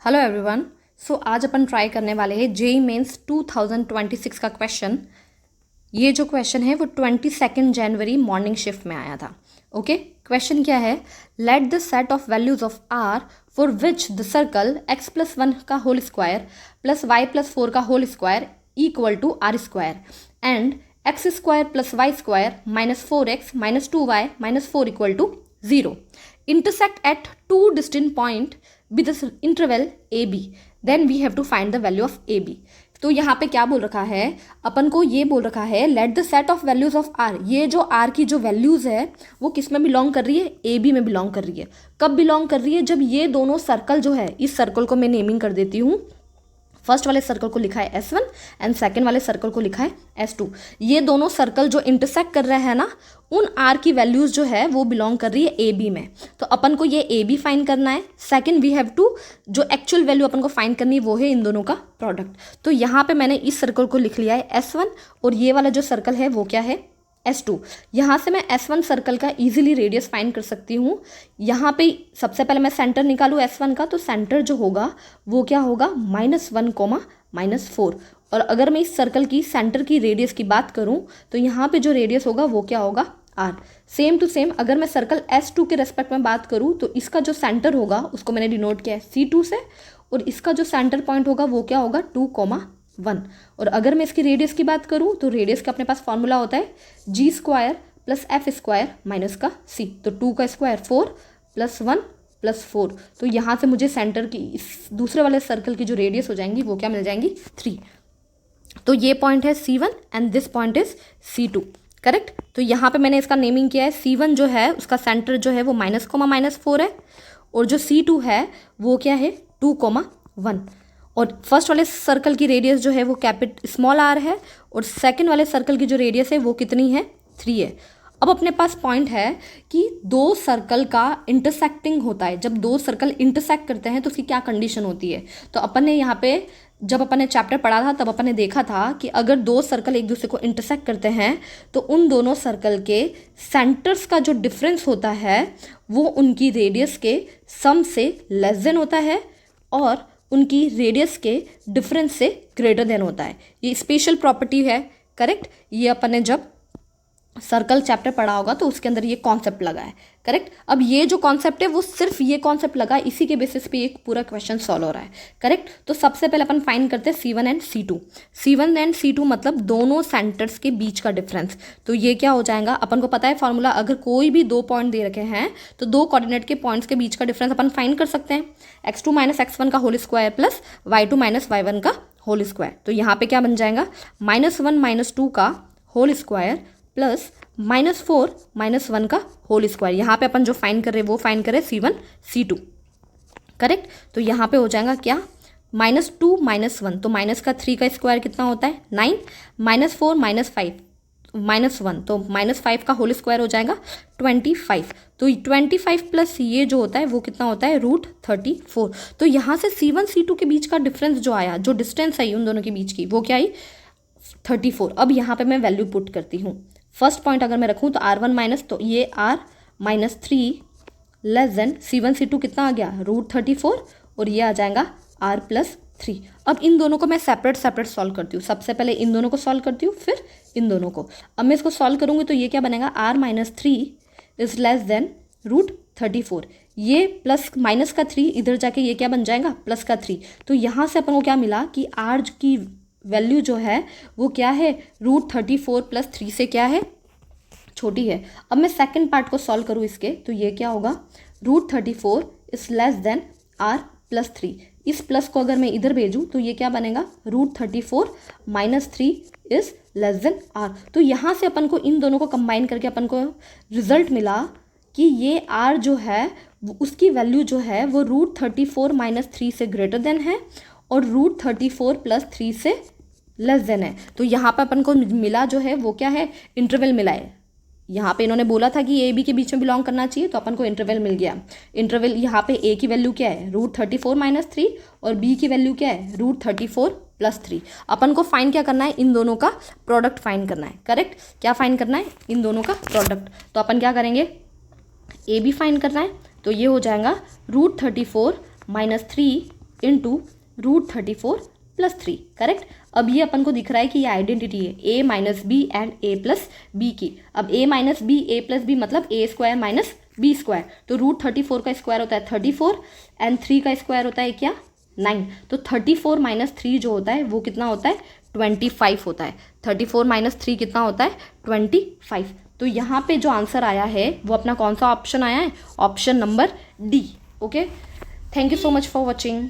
Hello everyone. सो आज अपन try करने वाले हैं जेई मेंस 2026 का क्वेश्चन। ये जो क्वेश्चन है वो 22 जनवरी मॉर्निंग शिफ्ट में आया था। ओके, क्वेश्चन क्या है? Let the set of values of r for which the circle x plus 1 का whole square plus y plus 4 का whole square equal to r square and x square plus y square minus 4x minus 2y minus 4 equal to 0 intersect at two distinct point with the interval AB, then we have to find the value of AB। तो यहाँ पे क्या बोल रखा है अपन को? ये बोल रखा है let the set of values of r. ये जो आर की जो वैल्यूज है वो किस में बिलोंग कर रही है? ए बी में बिलोंग कर रही है। कब बिलोंग कर रही है? जब ये दोनों सर्कल जो है, इस सर्कल को मैं नेमिंग कर देती हूँ। फर्स्ट वाले सर्कल को लिखा है S1 एंड सेकेंड वाले सर्कल को लिखा है S2। ये दोनों सर्कल जो इंटरसेक्ट कर रहे हैं ना, उन R की वैल्यूज जो है वो बिलोंग कर रही है AB में। तो अपन को ये AB फाइंड करना है। सेकेंड वी हैव टू, जो एक्चुअल वैल्यू अपन को फाइंड करनी है वो है इन दोनों का प्रोडक्ट। तो यहाँ पे मैंने इस सर्कल को लिख लिया है S1 और ये वाला जो सर्कल है वो क्या है? S2। यहाँ से मैं S1 सर्कल का इजीली रेडियस फाइंड कर सकती हूँ। यहाँ पे सबसे पहले मैं सेंटर निकालूँ S1 का, तो सेंटर जो होगा वो क्या होगा? -1, -4। और अगर मैं इस सर्कल की सेंटर की रेडियस की बात करूँ तो यहाँ पे जो रेडियस होगा वो क्या होगा? R। सेम टू सेम अगर मैं सर्कल S2 के रेस्पेक्ट में बात करूँ तो इसका जो सेंटर होगा उसको मैंने डिनोट किया है C2 से, और इसका जो सेंटर पॉइंट होगा वो क्या होगा? 2, 1। और अगर मैं इसकी रेडियस की बात करूं तो रेडियस का अपने पास फॉर्मूला होता है g² प्लस f² माइनस का c। तो 2 का स्क्वायर 4 प्लस 1 प्लस 4। तो यहाँ से मुझे सेंटर की इस दूसरे वाले सर्कल की जो रेडियस हो जाएंगी वो क्या मिल जाएंगी? 3। तो ये पॉइंट है C1 and this point is C2। Correct. तो यहाँ पे मैंने इसका नेमिंग किया है। C1 जो है उसका सेंटर जो है वो -4 है, और जो C2 है वो क्या है? 2, 1। और फर्स्ट वाले सर्कल की रेडियस जो है वो स्मॉल r है, और सेकंड वाले सर्कल की जो रेडियस है वो कितनी है? 3 है। अब अपने पास पॉइंट है कि दो सर्कल का इंटरसेक्टिंग होता है। जब दो सर्कल इंटरसेक्ट करते हैं तो उसकी क्या कंडीशन होती है? तो अपन ने यहाँ पे जब अपन ने चैप्टर पढ़ा था तब अपन ने देखा था कि अगर दो सर्कल एक दूसरे को इंटरसेक्ट करते हैं तो उन दोनों सर्कल के सेंटर्स का जो डिफरेंस होता है वो उनकी रेडियस के सम से लेस देन होता है और उनकी रेडियस के डिफरेंस से ग्रेटर देन होता है। ये स्पेशल प्रॉपर्टी है। करेक्ट। ये अपन ने जब सर्कल चैप्टर पढ़ा होगा तो उसके अंदर ये कॉन्सेप्ट लगा है। करेक्ट। अब ये जो कॉन्सेप्ट है वो सिर्फ ये कॉन्सेप्ट लगा है, इसी के बेसिस पे एक पूरा क्वेश्चन सॉल्व हो रहा है। करेक्ट। तो सबसे पहले अपन फाइंड करते हैं C1 and C2। C1 and C2 मतलब दोनों सेंटर्स के बीच का डिफरेंस। तो ये क्या हो जाएगा? अपन को पता है फॉर्मूला, अगर कोई भी दो पॉइंट दे रखे हैं तो दो कोऑर्डिनेट के पॉइंट्स के बीच का डिफरेंस अपन फाइंड कर सकते हैं। x2 माइनस x1 का whole square plus y2 minus y1 का होल स्क्वायर। तो यहाँ पे क्या बन जाएगा? -1 -2 का होल स्क्वायर प्लस -4 -1 का होल स्क्वायर। यहाँ पे अपन जो फाइंड कर रहे हैं वो फाइंड करें C1 C2। करेक्ट। तो यहाँ पे हो जाएगा क्या? -2 -1, तो -3 का स्क्वायर कितना होता है? 9, -4 -5 -1, तो -5 का होल स्क्वायर हो जाएगा 25। तो 25 प्लस ये जो होता है वो कितना होता है? √34। तो यहाँ से C1 C2 के बीच का डिफरेंस जो आया, जो डिस्टेंस आई उन दोनों के बीच की, वो क्या आई? 34। अब यहाँ पे मैं वैल्यू पुट करती हूँ। फर्स्ट पॉइंट अगर मैं रखूँ तो R1 माइनस, तो ये R -3 less than C1 C2 कितना आ गया? √34, और ये आ जाएगा R + 3। अब इन दोनों को मैं सेपरेट सॉल्व करती हूँ। सबसे पहले इन दोनों को सॉल्व करती हूँ, फिर इन दोनों को। अब मैं इसको सॉल्व करूँगी तो ये क्या बनेगा? R -3 is less than √34। ये प्लस माइनस का 3 इधर जाके ये क्या बन जाएगा? प्लस का 3। तो यहाँ से अपन को क्या मिला कि R की वैल्यू जो है वो क्या है? √34 + 3 से क्या है? छोटी है। अब मैं सेकंड पार्ट को सॉल्व करूँ इसके, तो ये क्या होगा? √34 इज लेस देन R + 3। इस प्लस को अगर मैं इधर भेजूँ तो ये क्या बनेगा? √34 - 3 इज लेस देन R। तो यहाँ से अपन को इन दोनों को कंबाइन करके अपन को रिजल्ट मिला कि ये R जो है उसकी वैल्यू जो है वो √34 - 3 से ग्रेटर देन है और √34 + 3 से लेस देन है। तो यहाँ पे अपन को मिला जो है वो क्या है? इंटरवल मिला है। यहाँ पे इन्होंने बोला था कि ए बी के बीच में बिलोंग करना चाहिए, तो अपन को इंटरवल मिल गया। इंटरवल यहाँ पे ए की वैल्यू क्या है? √34 - 3, और बी की वैल्यू क्या है? √34 + 3। अपन को फाइंड क्या करना है? इन दोनों का प्रोडक्ट फाइंड करना है। करेक्ट। क्या फाइंड करना है? इन दोनों का प्रोडक्ट। तो अपन क्या करेंगे? ए बी फाइंड करना है, तो ये हो जाएगा √34 - 3 इंटू √34+3, करेक्ट। अब ये अपन को दिख रहा है कि ये आइडेंटिटी है a minus b and a plus b की। अब a minus b a plus b मतलब a square minus b square, तो √34 का स्क्वायर होता है 34 एंड 3 का स्क्वायर होता है क्या 9। तो 34 माइनस 3 जो होता है वो कितना होता है 25 होता है। 34 माइनस 3 कितना होता है 25। तो यहाँ पे जो आंसर आया है वो अपना कौन सा ऑप्शन आया है, option number D. Okay, thank you so much for watching.